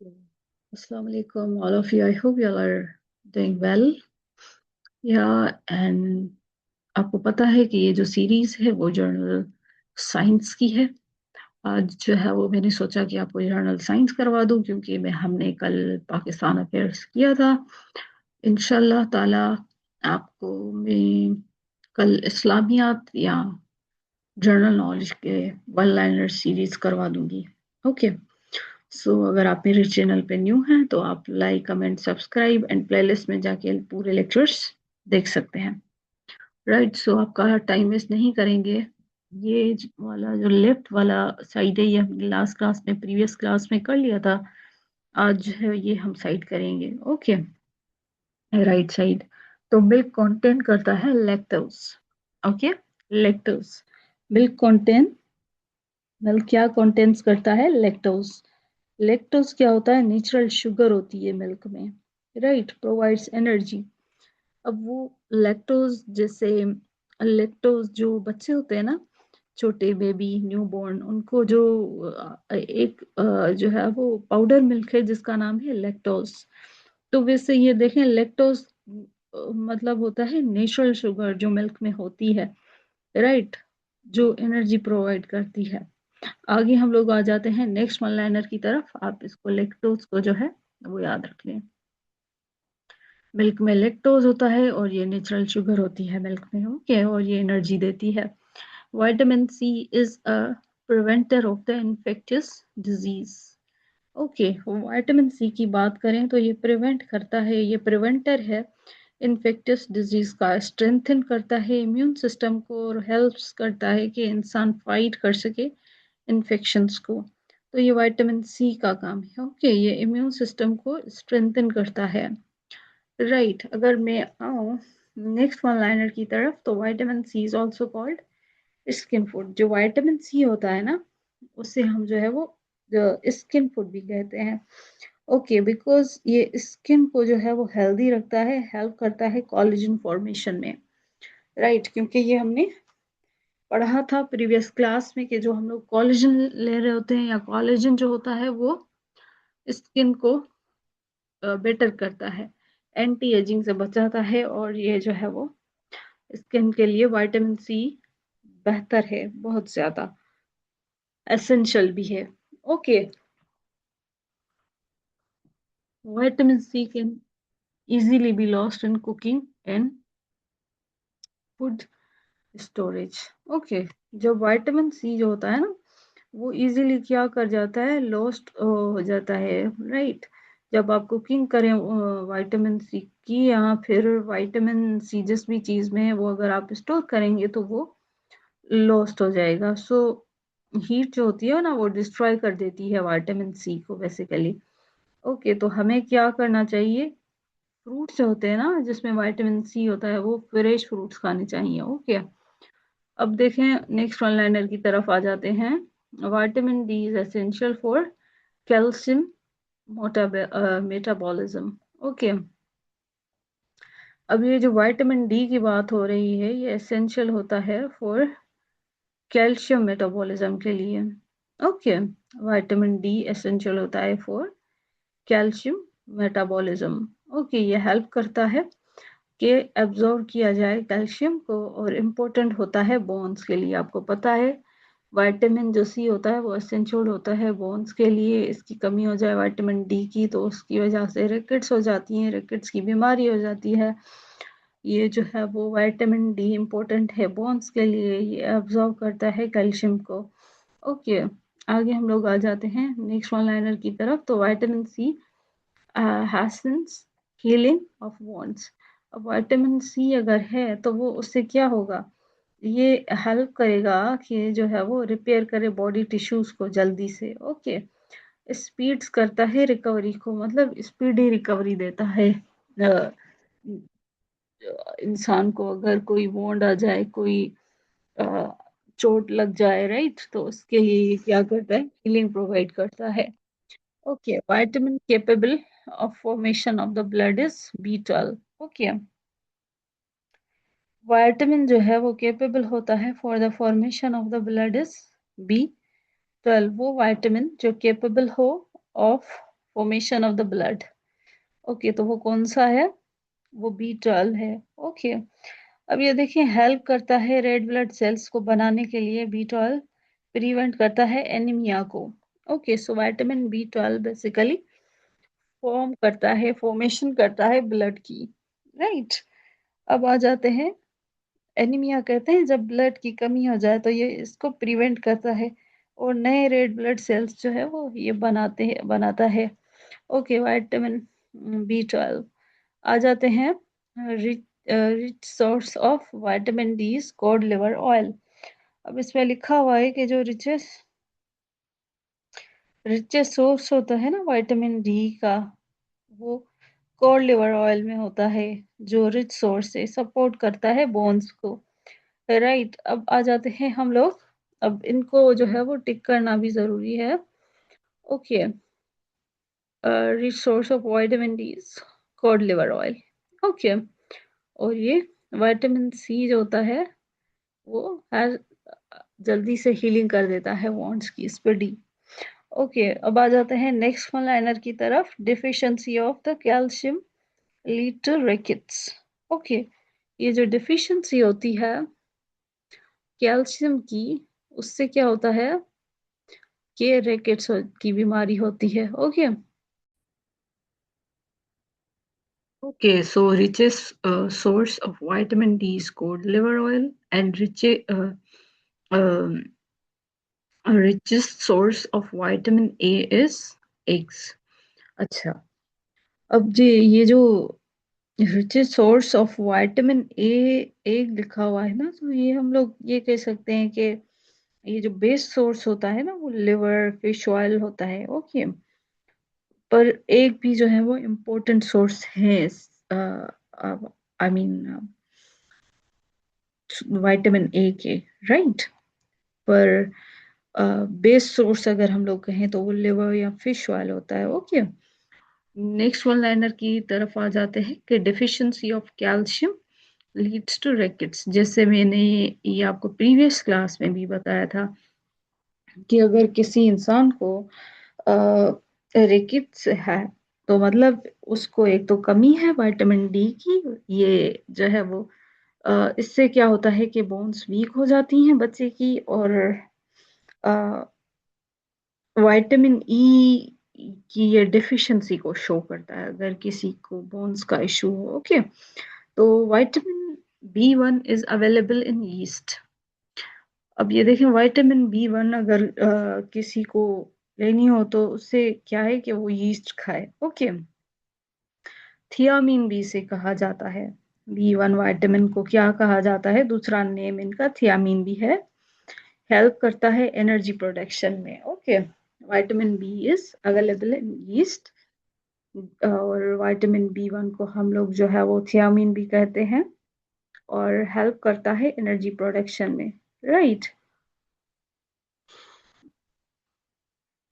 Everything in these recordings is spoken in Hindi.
Assalamu alaikum, all of you. I hope you all are doing well. Yeah, and आपको पता है कि ये जो सीरीज है वो जर्नल साइंस की है। आज जो है वो मैंने सोचा कि आपको जर्नल साइंस करवा दूं क्योंकि मैं हमने कल पाकिस्तान अफेयर्स किया था। इंशाल्लाह ताला आपको मैं कल इस्लामियात या जर्नल नॉलेज के वन लाइनर सीरीज करवा दूंगी। ओके, सो अगर आप मेरे चैनल पे न्यू हैं तो आप like comment subscribe and playlist में जाके पूरे लेक्चर्स देख सकते हैं। राइट, सो आपका टाइम वेस्ट नहीं करेंगे। ये वाला जो लेफ्ट वाला साइड है ये हमने लास्ट क्लास में प्रीवियस क्लास में कर लिया था। आज जो है ये हम साइड करेंगे। Okay, right side. तो मिल्क कंटेंट करता है lactose. Okay, lactose milk content, milk क्या कंटेंट्स करता है? लैक्टोज। लैक्टोज क्या होता है? नेचुरल शुगर होती है मिल्क में। Right, provides energy. अब वो लैक्टोज जैसे लैक्टोज जो बच्चे होते हैं ना, छोटे बेबी न्यू बॉर्न, उनको जो एक जो है वो पाउडर मिल्क है जिसका नाम है लैक्टोज। तो वैसे ये देखें लैक्टोज मतलब होता है नेचुरल शुगर जो मिल्क में होती है। राइट, जो एनर्जी प्रोवाइड करती है। आगे हम लोग आ जाते हैं नेक्स्ट वन लाइनर की तरफ। आप इसको लैक्टोज को जो है वो याद रख लें। मिल्क में लैक्टोज होता है और ये नेचुरल शुगर होती है मिल्क में। ओके, और ये एनर्जी देती है। Vitamin C is a preventer of the infectious disease. Okay, vitamin C की बात करें तो ये प्रिवेंट करता है, ये प्रिवेंटर है इन्फेक्टियस डिजीज का। स्ट्रेंथन करता है इम्यून सिस्टम को और हेल्प्स करता है कि इंसान फाइट कर सके इन्फेक्शंस को। तो ये विटामिन सी का काम है। ओके, ये इम्यून सिस्टम को स्ट्रेंथन करता है। राइट, अगर मैं आऊँ नेक्स्ट वन लाइनर की तरफ तो vitamin C is also called skin food. जो विटामिन सी होता है ना उससे हम जो है वो स्किन फूड भी कहते हैं। ओके, बिकॉज ये स्किन को जो है वो हेल्दी रखता है, हेल्प करता है कोलेजन फॉर्मेशन में। राइट, क्योंकि ये हमने पढ़ा था प्रीवियस क्लास में कि जो हम लोग कोलेजन ले रहे होते हैं या कोलेजन जो होता है वो स्किन को बेटर करता है, एंटी एजिंग से बचाता है और ये जो है वो स्किन के लिए विटामिन सी बेहतर है, बहुत ज्यादा एसेंशियल भी है। Okay, vitamin C can easily be lost in cooking and food storage. Okay, जब विटामिन सी जो होता है ना वो इजीली क्या कर जाता है? लॉस्ट हो जाता है। राइट, जब आप कुकिंग करें विटामिन सी की या फिर विटामिन सी जिस भी चीज में है वो अगर आप स्टोर करेंगे तो वो लॉस्ट हो जाएगा। सो हीट जो होती है ना वो डिस्ट्रॉय कर देती है विटामिन सी को बेसिकली। ओके, तो हमें क्या करना चाहिए? फ्रूट्स जो होते हैं ना जिसमें विटामिन सी होता है वो फ्रेश फ्रूट्स खाने चाहिए। ओके, अब देखें नेक्स्ट वन लाइनर की तरफ आ जाते हैं। Vitamin D is essential for calcium metabolism. Okay, अब ये जो विटामिन डी की बात हो रही है ये एसेंशियल होता है फॉर कैल्शियम मेटाबॉलिज्म के लिए। ओके, विटामिन डी एसेंशियल होता है फॉर कैल्शियम मेटाबॉलिज्म। ओके, ये हेल्प करता है कि एब्जॉर्ब किया जाए कैल्शियम को और इम्पोर्टेंट होता है बोन्स के लिए। आपको पता है विटामिन जो सी होता है वो एसेंशियल होता है बोन्स के लिए। इसकी कमी हो जाए विटामिन डी की तो उसकी वजह से रिकेट्स हो जाती हैं, रिकेट्स की बीमारी हो जाती है। ये जो है वो विटामिन डी इम्पोर्टेंट है बोन्स के लिए, ये एब्जॉर्ब करता है कैल्शियम को। ओके, आगे हम लोग आ जाते हैं नेक्स्ट वन लाइनर की तरफ। तो vitamin C hastens healing of wounds. अब विटामिन सी अगर है तो वो उससे क्या होगा? ये हेल्प करेगा कि जो है वो रिपेयर करे बॉडी टिश्यूज को जल्दी से। ओके, स्पीड्स करता है रिकवरी को, मतलब स्पीडी रिकवरी देता है इंसान को। अगर कोई वोंड आ जाए, कोई अ, चोट लग जाए, राइट, तो उसके लिए ये क्या करता है? हीलिंग प्रोवाइड करता है। Okay, vitamin capable of formation of the blood is B12। Okay, vitamin जो है वो केपेबल होता है for the formation of the blood is B12। वो विटामिन जो केपेबल हो of formation of the blood. Okay, तो वो कौन सा है? वो B12 है। ओके, अब ये देखिए, हेल्प करता है रेड ब्लड सेल्स को बनाने के लिए B12, प्रिवेंट करता है एनीमिया को। Okay, so vitamin B12 basically formation करता है ब्लड की, राइट। अब आ जाते हैं, एनीमिया कहते हैं जब ब्लड की कमी हो जाए, तो ये इसको प्रिवेंट करता है और नए रेड ब्लड सेल्स जो है वो ये बनाता है। Okay, vitamin B12। आ जाते हैं, rich rich source of vitamin D cod liver oil. अब इसमें लिखा हुआ है कि जो रिचेस्ट सोर्स होता है ना विटामिन डी का, वो कॉड लिवर ऑयल में होता है, जो रिच सोर्स है, सपोर्ट करता है बोन्स को, राइट। अब आ जाते हैं हम लोग, अब इनको जो है वो टिक करना भी जरूरी है। Okay, rich source of vitamin D cod liver oil. Okay, और ये विटामिन सी जो होता है वो हर जल्दी से हीलिंग कर देता है वॉन्ड्स की, इस पर डी। ओके, अब आ जाते हैं नेक्स्ट वन लाइनर की तरफ। Deficiency of the calcium lead to rickets. Okay, ये जो डिफिशियंसी होती है कैल्शियम की, उससे क्या होता है कि रिकेट्स की बीमारी होती है। Okay, okay, so richest source of vitamin D is called liver oil, and um, richest source of vitamin A is eggs. अच्छा, अब ये जो richest source of vitamin A egg लिखा हुआ है ना, तो ये हम लोग ये कह सकते हैं कि ये जो बेस्ट सोर्स होता है ना वो लिवर फिश ऑयल होता है। ओके, पर एग भी जो है वो इम्पोर्टेंट सोर्स है, आई मीन विटामिन ए के, राइट। पर बेस सोर्स अगर हम लोग कहें तो वो लिवर या फिश ऑयल होता है। ओके, नेक्स्ट वन लाइनर की तरफ आ जाते हैं कि deficiency of calcium leads to rickets. जैसे मैंने ये आपको प्रीवियस क्लास में भी बताया था कि अगर किसी इंसान को रिकेट्स है, तो मतलब उसको एक तो कमी है विटामिन डी की, ये जो है वो इससे क्या होता है कि बोन्स वीक हो जाती हैं बच्चे की, और विटामिन ई की ये डिफिशियंसी को शो करता है अगर किसी को बोन्स का इशू हो। ओके, तो vitamin B1 is available in yeast. अब ये देखें, विटामिन B1 अगर किसी को लेनी हो तो उससे क्या है कि वो यीस्ट खाए। ओके, थियामीन बी से कहा जाता है, B1 विटामिन को क्या कहा जाता है, दूसरा नेम इनका थियामीन भी है। हेल्प करता है एनर्जी प्रोडक्शन में। Okay, vitamin B is available in yeast, और विटामिन B1 को हम लोग जो है वो थियामीन भी कहते हैं, और हेल्प करता है एनर्जी प्रोडक्शन में, right.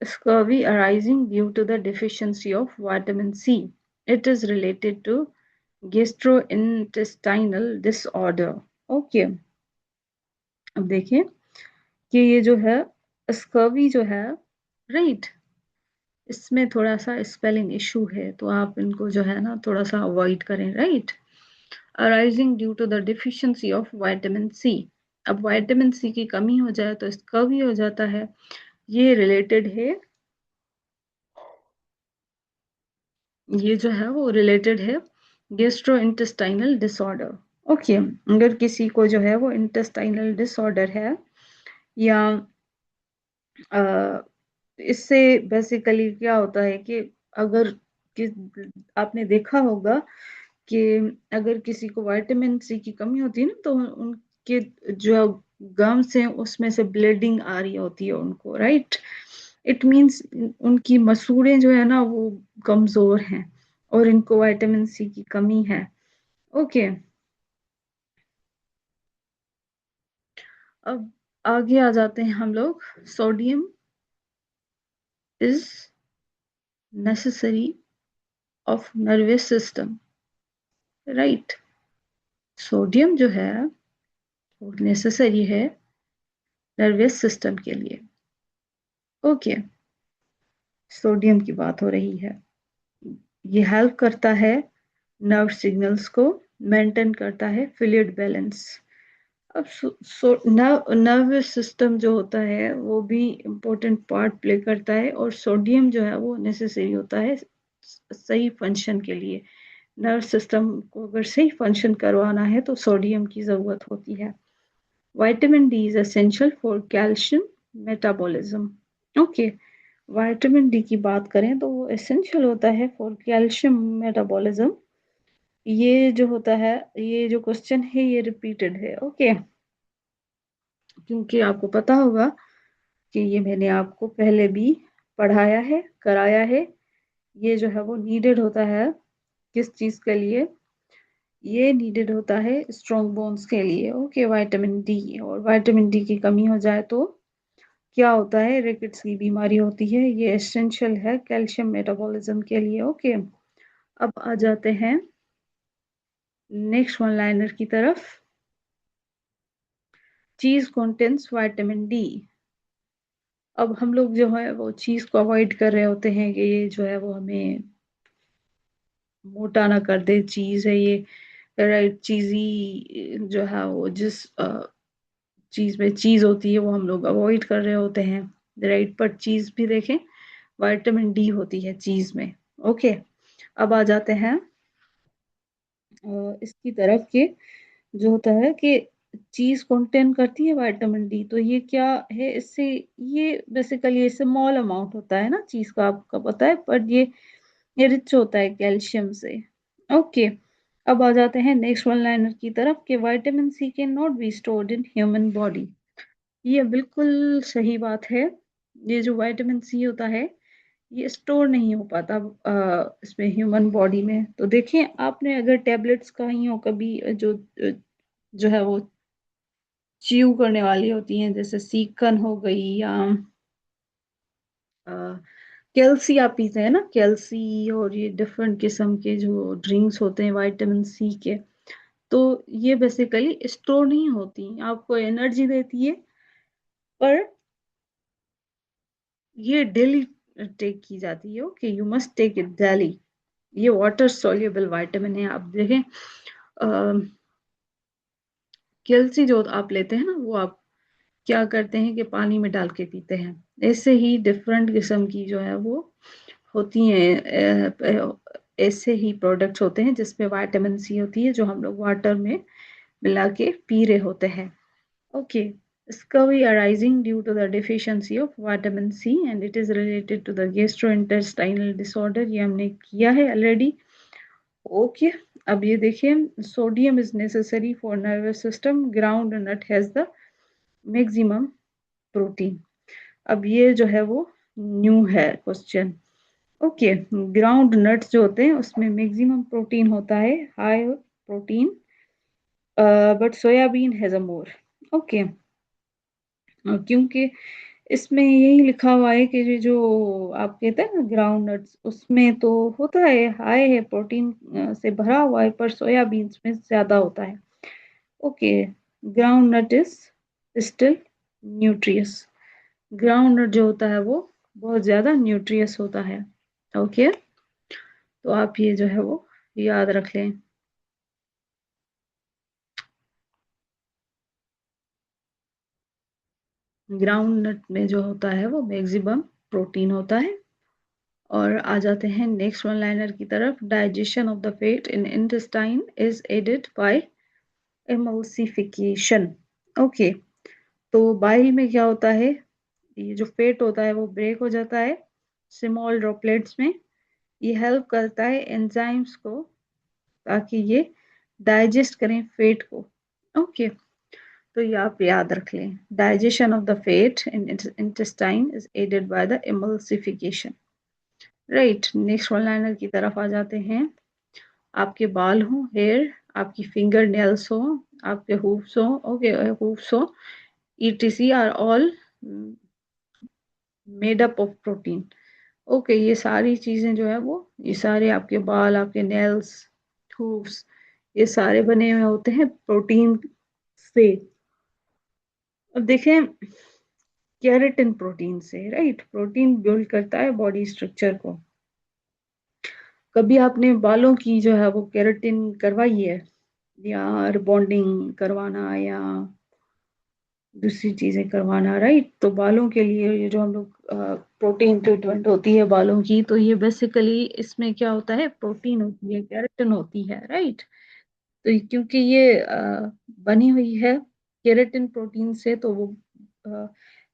Scurvy arising due to the deficiency of vitamin C. It is related to gastrointestinal disorder. Okay, अब देखिए कि ये जो है स्कर्वी जो है, राइट, इसमें थोड़ा सा स्पेलिंग इशू है, तो आप इनको जो है ना थोड़ा सा अवॉइड करें, right. Arising due to the deficiency of vitamin C. अब विटामिन सी की कमी हो जाए तो स्कर्वी हो जाता है। ये रिलेटेड है, ये जो है वो रिलेटेड है गेस्ट्रो इंटेस्टाइनल डिसऑर्डर। ओके, अगर किसी को जो है वो इंटेस्टाइनल डिसऑर्डर है, या इससे बेसिकली क्या होता है कि अगर आपने देखा होगा कि अगर किसी को विटामिन सी की कमी होती है ना, तो उनके जो गम्स हैं उसमें से ब्लीडिंग आ रही होती है उनको, राइट। इट मींस उनकी मसूड़ें जो है ना वो कमजोर हैं, और इनको विटामिन सी की कमी है। ओके, अब आगे आ जाते हैं हम लोग। Sodium is necessary of nervous system, right. Sodium जो है वो नेसेसरी है नर्वस सिस्टम के लिए। ओके, सोडियम की बात हो रही है। ये हेल्प करता है नर्व सिग्नल्स को, मेंटेन करता है फ्लूइड बैलेंस। अब नर्वस सिस्टम जो होता है वो भी इम्पोर्टेंट पार्ट प्ले करता है, और सोडियम जो है वो नेसेसरी होता है सही फंक्शन के लिए। नर्व सिस्टम को अगर सही फंक्शन करवाना है तो सोडियम की ज़रूरत होती है। Vitamin D is essential for calcium metabolism. Okay, vitamin D की बात करें तो वो एसेंशियल होता है फॉर कैल्शियम मेटाबॉलिज्म। ये जो होता है, ये जो क्वेश्चन है ये रिपीटेड है। ओके, क्योंकि आपको पता होगा कि ये मैंने आपको पहले भी पढ़ाया है, कराया है। ये जो है वो नीडेड होता है किस चीज़ के लिए? ये नीडेड होता है स्ट्रॉन्ग बोन्स के लिए। Okay, vitamin D. और विटामिन डी की कमी हो जाए तो क्या होता है? रिकेट्स की बीमारी होती है। ये एसेंशियल है कैल्शियम मेटाबॉलिज्म के लिए। ओके, अब आ जाते हैं नेक्स्ट वन लाइनर की तरफ। चीज कंटेन्स विटामिन डी। अब हम लोग जो है वो चीज को अवॉइड कर रहे होते हैं कि ये जो है वो हमें मोटा ना कर दे, चीज है ये, राइट? चीजी जो है वो जिस चीज में चीज होती है वो हम लोग अवॉइड कर रहे होते हैं, राइट? पर चीज भी देखें, विटामिन डी होती है चीज में। ओके, अब आ जाते हैं इसकी तरफ के, जो होता है कि चीज कंटेन करती है विटामिन डी, तो ये क्या है इससे? ये बेसिकली स्मॉल अमाउंट होता है ना चीज का, आपका पता है, पर ये रिच होता है कैल्शियम से। ओके, अब आ जाते हैं नेक्स्ट वन लाइनर की तरफ कि vitamin C can not be stored in human body. ये बिल्कुल सही बात है। ये जो विटामिन सी होता है ये स्टोर नहीं हो पाता इसमें ह्यूमन बॉडी में। तो देखें, आपने अगर टैबलेट्स खाई हो कभी, जो है वो च्यू करने वाली होती हैं, जैसे सीकन हो गई, या कैल्सी आप पीते हैं ना, कैल्सी, और ये डिफरेंट किस्म के जो ड्रिंक्स होते हैं विटामिन सी के, तो ये बेसिकली स्टोर नहीं होती, आपको एनर्जी देती है, पर ये डेली टेक की जाती है। Okay, you must take it daily. ये वाटर सोल्यूबल विटामिन है। आप देखें, कैल्सी जो आप लेते हैं ना, वो आप क्या करते हैं कि पानी में डाल के पीते हैं। ऐसे ही डिफरेंट किस्म की जो है वो होती हैं, ऐसे ही प्रोडक्ट्स होते हैं जिसमें विटामिन सी होती है, जो हम लोग वाटर में मिला के पी रहे होते हैं। Okay, scurvy arising due to the deficiency of vitamin C and it is related to the gastrointestinal disorder, ये हमने किया है ऑलरेडी। ओके, अब ये देखिए, sodium is necessary for nervous system, groundnut has the maximum protein. अब ये जो है वो न्यू है क्वेश्चन। ओके, ग्राउंड नट्स जो होते हैं उसमें मैक्सिमम प्रोटीन होता है, high protein, but soybean has a more. Okay, क्योंकि इसमें यही लिखा हुआ है कि ये जो आप कहते हैं ना ग्राउंड नट्स, उसमें तो होता है हाई है, प्रोटीन से भरा हुआ है, पर सोयाबीन्स में ज्यादा होता है। Okay, groundnut is still nutritious. Groundnut जो होता है वो बहुत ज्यादा न्यूट्रियस होता है। ओके, तो आप ये जो है वो याद रख लें। ग्राउंड नट में जो होता है वो मैक्सिमम प्रोटीन होता है। और आ जाते हैं नेक्स्ट वन लाइनर की तरफ। Digestion of the fat in intestine is aided by emulsification. Okay, तो बाइल में क्या होता है? ये जो फैट होता है वो ब्रेक हो जाता है स्मॉल ड्रॉपलेट्स में। ये हेल्प करता है एंजाइम्स को, ताकि ये डाइजेस्ट करें फैट को। ओके, तो ये आप याद रख लें, digestion of the fat in intestine is aided by the emulsification. Right, next one liner की तरफ आ जाते हैं। आपके बाल हो, हेयर, आपकी फिंगर नेल्स हो, आपके हूफ्स हो, ओके, हूफ्स हो, ETC are all made up of protein. Okay, ये सारी चीजें जो है वो, ये सारे आपके बाल, आपके नेल्स, हूफ्स, ये सारे बने हुए होते हैं प्रोटीन से। अब देखें, केराटिन प्रोटीन से, राइट। प्रोटीन बिल्ड करता है बॉडी स्ट्रक्चर को। कभी आपने बालों की जो है वो केराटिन करवाई है, या रिबॉन्डिंग करवाना, या दूसरी चीजें करवाना, राइट। तो बालों के लिए ये जो हम लोग प्रोटीन ट्रीटमेंट होती है बालों की, तो ये बेसिकली इसमें क्या होता है, प्रोटीन होती है, केराटिन होती है, राइट। तो क्योंकि ये बनी हुई है केराटिन प्रोटीन से, तो वो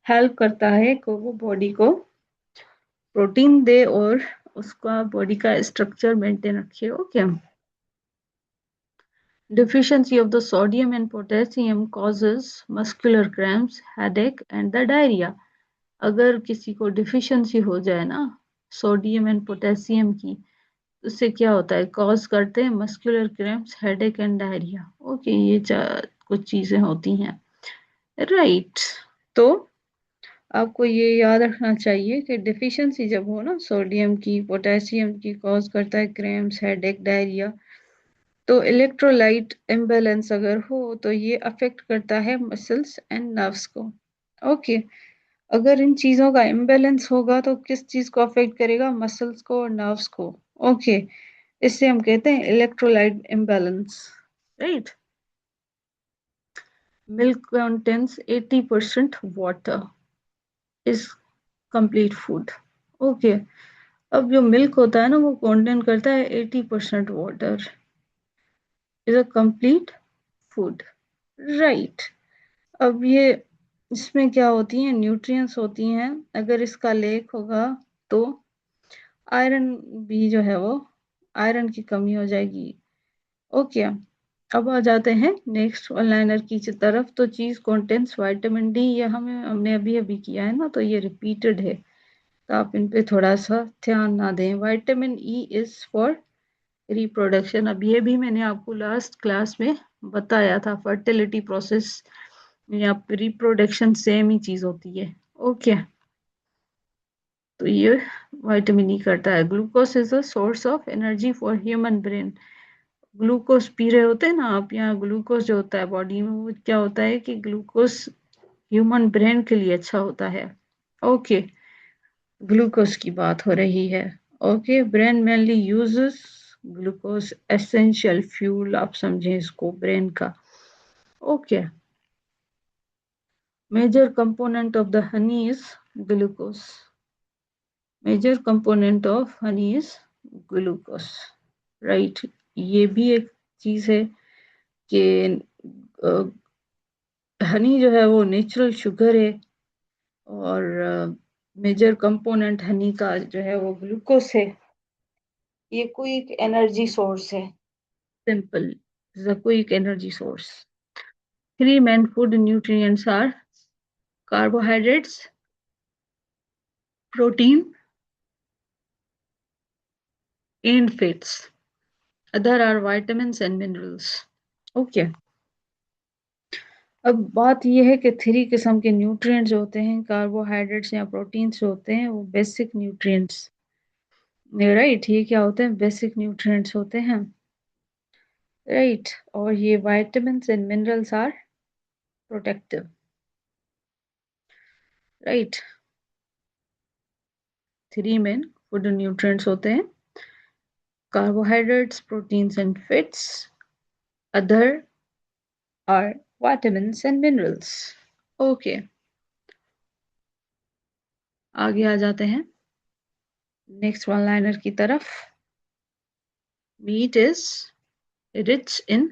हेल्प करता है को वो बॉडी को प्रोटीन दे और उसका बॉडी का स्ट्रक्चर मेंटेन रखे। Okay. Deficiency of the sodium and potassium causes muscular cramps, headache and the diarrhea. अगर किसी को डिफिशियंसी हो जाए ना सोडियम एंड पोटेशियम की, तो उससे क्या होता है, कॉज करते हैं muscular cramps, headache and diarrhoea. Okay, ये कुछ चीजें होती हैं, राइट। तो आपको ये याद रखना चाहिए कि डिफिशियंसी जब हो ना सोडियम की, पोटेशियम की, कॉज करता है क्रैम्प्स, हेडेक, डायरिया। तो इलेक्ट्रोलाइट इम्बैलेंस अगर हो तो ये अफेक्ट करता है मसल्स एंड नर्व्स को। ओके। अगर इन चीजों का इम्बैलेंस होगा तो किस चीज को अफेक्ट करेगा, मसल्स को और नर्व्स को। ओके। इससे हम कहते हैं electrolyte imbalance, right. Milk contains 80% water, is complete food. Okay. अब जो मिल्क होता है ना वो कंटेन करता है 80% water, is a complete food, right. अब ये इसमें क्या होती हैं, न्यूट्रिएंट्स होती हैं। अगर इसका लेक होगा तो आयरन भी जो है वो, आयरन की कमी हो जाएगी। ओके। अब आ जाते हैं नेक्स्ट वन लाइनर की तरफ। तो चीज कंटेंट्स विटामिन डी, ये हमने अभी अभी किया है ना, तो ये रिपीटेड है, तो आप इन पे थोड़ा सा ध्यान ना दें। Vitamin E is for reproduction, अब ये भी मैंने आपको लास्ट क्लास में बताया था, फर्टिलिटी प्रोसेस या रिप्रोडक्शन सेम ही चीज होती है। ओके। तो ये विटामिन ई करता है। Glucose is a source of energy for human brain. Glucose P रहे होते हैं ना आप, यहाँ ग्लूकोज जो होता है बॉडी में, वो क्या होता है कि ग्लूकोज ह्यूमन ब्रेन के लिए अच्छा होता है। ओके। ग्लूकोज की बात हो रही है। Okay. Brain mainly uses glucose, essential fuel, आप समझें इसको ब्रेन का। Okay. Major component of the honey is glucose. Major component of honey is glucose, right. ये भी एक चीज है कि हनी जो है वो नेचुरल शुगर है, और मेजर कंपोनेंट हनी का जो है वो ग्लूकोज है। ये कोई एक एनर्जी सोर्स है, simple, quick energy source. Three main food nutrients are carbohydrates, protein and fats, other are vitamins and minerals. Okay. अब बात यह है कि थ्री किस्म के न्यूट्रिएंट्स होते हैं, कार्बोहाइड्रेट्स या प्रोटीन्स होते हैं, वो बेसिक न्यूट्रिएंट्स, राइट। ये क्या होते हैं, बेसिक न्यूट्रिएंट्स होते हैं, राइट। और ये vitamins and minerals are protective, right. Three main food nutrients होते हैं, carbohydrates, proteins and fats, other are vitamins and minerals. Okay. आगे आ जाते हैं नेक्स्ट वन लाइनर की तरफ। Meat is rich in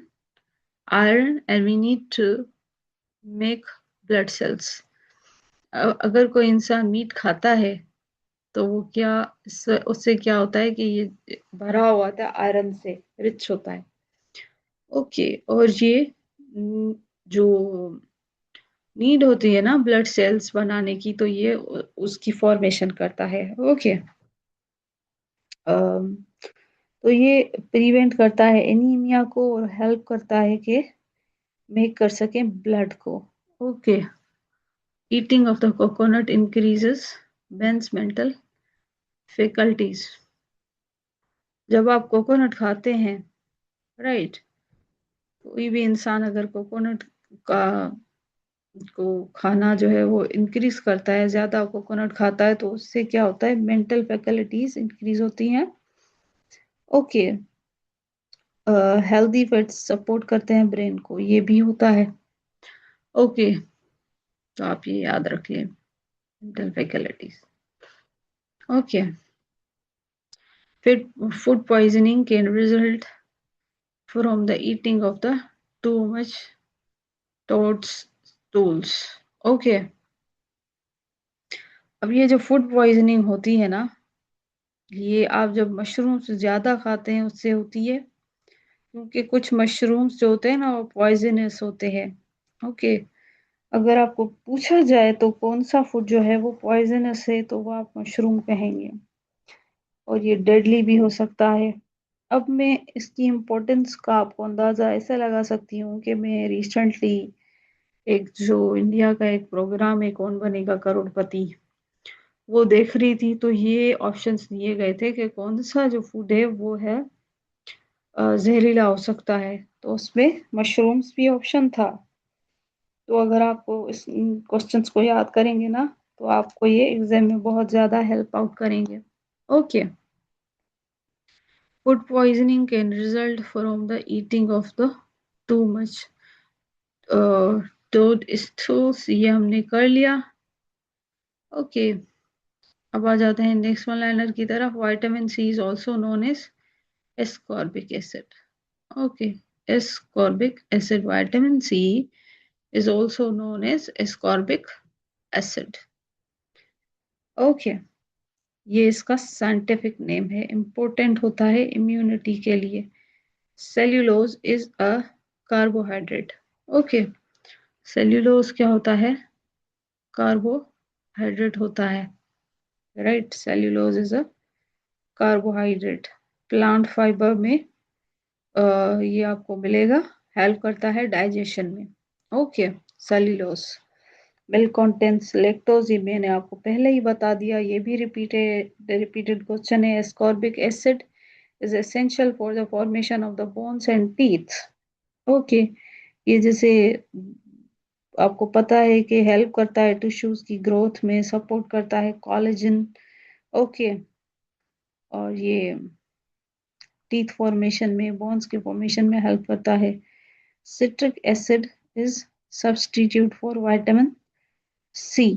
iron and we need to make blood cells. अगर कोई इंसान मीट खाता है तो वो क्या, उससे क्या होता है कि ये भरा हुआ था आयरन से, रिच होता है। ओके। और ये जो नीड होती है ना ब्लड सेल्स बनाने की, तो ये उसकी फॉर्मेशन करता है। ओके। तो ये प्रिवेंट करता है एनीमिया को और हेल्प करता है कि मेक कर सके ब्लड को। Okay. Eating of the coconut increases men's mental faculties. जब आप कोकोनट खाते हैं, राइट, कोई भी इंसान अगर कोकोनट का को खाना जो है वो इंक्रीज करता है, ज्यादा कोकोनट खाता है तो उससे क्या होता है, मेंटल फैकल्टीज इंक्रीज होती हैं। ओके। हेल्दी फैट्स सपोर्ट करते हैं ब्रेन को, ये भी होता है। ओके, तो आप ये याद रखिए, मेंटल फैकल्टीज। ओके। फिर food poisoning can result from the eating of the too much टोट्स tools. Okay. अब ये जो फूड पॉइजनिंग होती है ना, ये आप जब मशरूम से ज्यादा खाते हैं उससे होती है, क्योंकि कुछ मशरूम्स जो होते हैं ना वो पॉइजनस होते हैं। ओके। अगर आपको पूछा जाए तो कौन सा फूड जो है वो पॉइजनस है, तो वो आप मशरूम कहेंगे, और ये डेडली भी हो सकता है। अब मैं इसकी इम्पोर्टेंस का आपको अंदाजा ऐसे लगा सकती हूँ कि मैं रिसेंटली एक जो इंडिया का एक प्रोग्राम है, कौन बनेगा करोड़पति, वो देख रही थी, तो ये ऑप्शंस दिए गए थे कि कौन सा जो फूड है वो है जहरीला हो सकता है, तो उसमें मशरूम्स भी ऑप्शन था। तो अगर आपको इस क्वेश्चंस को याद करेंगे ना, तो आपको ये एग्जाम में बहुत ज्यादा हेल्प आउट करेंगे। Okay. Food poisoning can result from the eating of the too much toadstools, ये हमने कर लिया। ओके। अब आ जाते हैं नेक्स्ट वन लाइनर की तरफ। Vitamin C is also known as ascorbic acid. Okay. ascorbic acid, vitamin C is also known as ascorbic acid. Okay. ये इसका साइंटिफिक नेम है, इंपॉर्टेंट होता है इम्यूनिटी के लिए। Cellulose is a carbohydrate. Okay. Cellulose क्या होता है, कार्बोहाइड्रेट होता है, right. Cellulose is a carbohydrate. Plant fibre में ये आपको मिलेगा, हेल्प करता है डाइजेशन में। Okay. Cellulose. Milk contents lactose, ये मैंने आपको पहले ही बता दिया, ये भी रिपीटेड क्वेश्चन है। Ascorbic acid is essential for the formation of the bones and teeth. Okay. ये जैसे आपको पता है कि हेल्प करता है टिश्यूज की ग्रोथ में, सपोर्ट करता है कोलेजन। ओके। और ये टीथ फॉर्मेशन में, बोन्स के फॉर्मेशन में हेल्प करता है। Citric acid is substitute for vitamin C.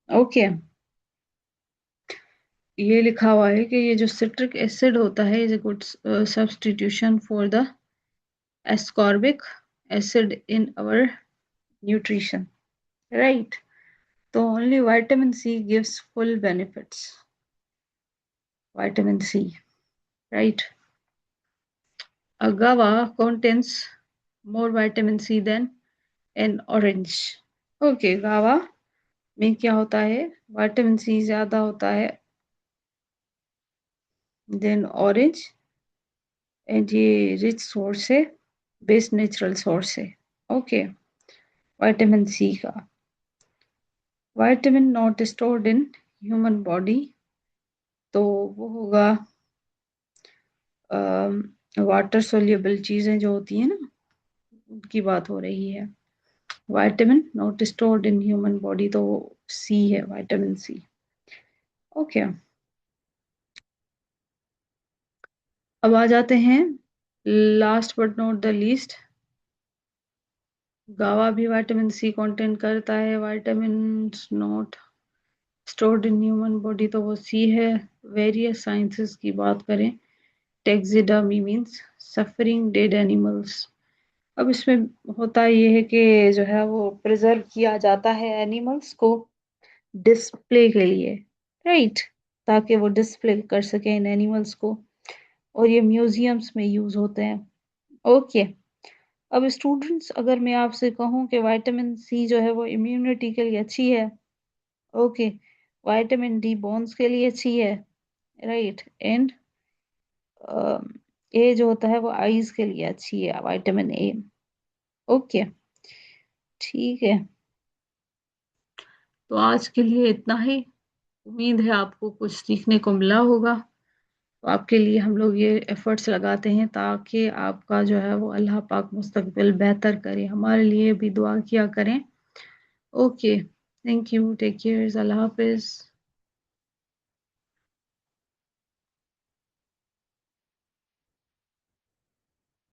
Okay. ये लिखा हुआ है कि ये जो सिट्रिक एसिड होता है is a good substitution for the ascorbic acid in our nutrition, right. तो only vitamin C gives full benefits, vitamin C, right. Agava contains more vitamin C than an orange. Okay. Guava में क्या होता है, विटामिन सी ज्यादा होता है देन ऑरेंज, एंड ये रिच सोर्स है, बेस्ट नेचुरल सोर्स है। ओके। विटामिन सी का, vitamin not stored in human body, तो वो होगा वाटर सोल्यूबल चीजें जो होती है ना, उनकी बात हो रही है। Vitamin not stored in human body, तो वो सी है, विटामिन सी। ओके। अब आ जाते हैं last but not the least, गावा भी विटामिन सी कंटेंट करता है। Vitamin not stored in human body, तो वो सी है। वेरियस साइंसेस की बात करें, टेक्सिडर्मी मींस सफरिंग डेड एनिमल्स। अब इसमें होता ये है कि जो है वो प्रिजर्व किया जाता है एनिमल्स को डिस्प्ले के लिए, राइट, ताकि वो डिस्प्ले कर सके इन एनिमल्स को, और ये म्यूजियम्स में यूज होते हैं। ओके। अब स्टूडेंट्स, अगर मैं आपसे कहूँ कि विटामिन सी जो है वो इम्यूनिटी के लिए अच्छी है, ओके, विटामिन डी बोन्स के लिए अच्छी है, राइट, एंड ए जो होता है वो आईज के लिए अच्छी है, विटामिन ए। ओके। ठीक है। तो आज के लिए इतना ही। उम्मीद है आपको कुछ सीखने को मिला होगा। तो आपके लिए हम लोग ये एफर्ट्स लगाते हैं ताकि आपका जो है वो अल्लाह पाक मुस्तकबिल बेहतर करे। हमारे लिए भी दुआ किया करें। Okay, thank you, take care, अल्लाह हाफिज।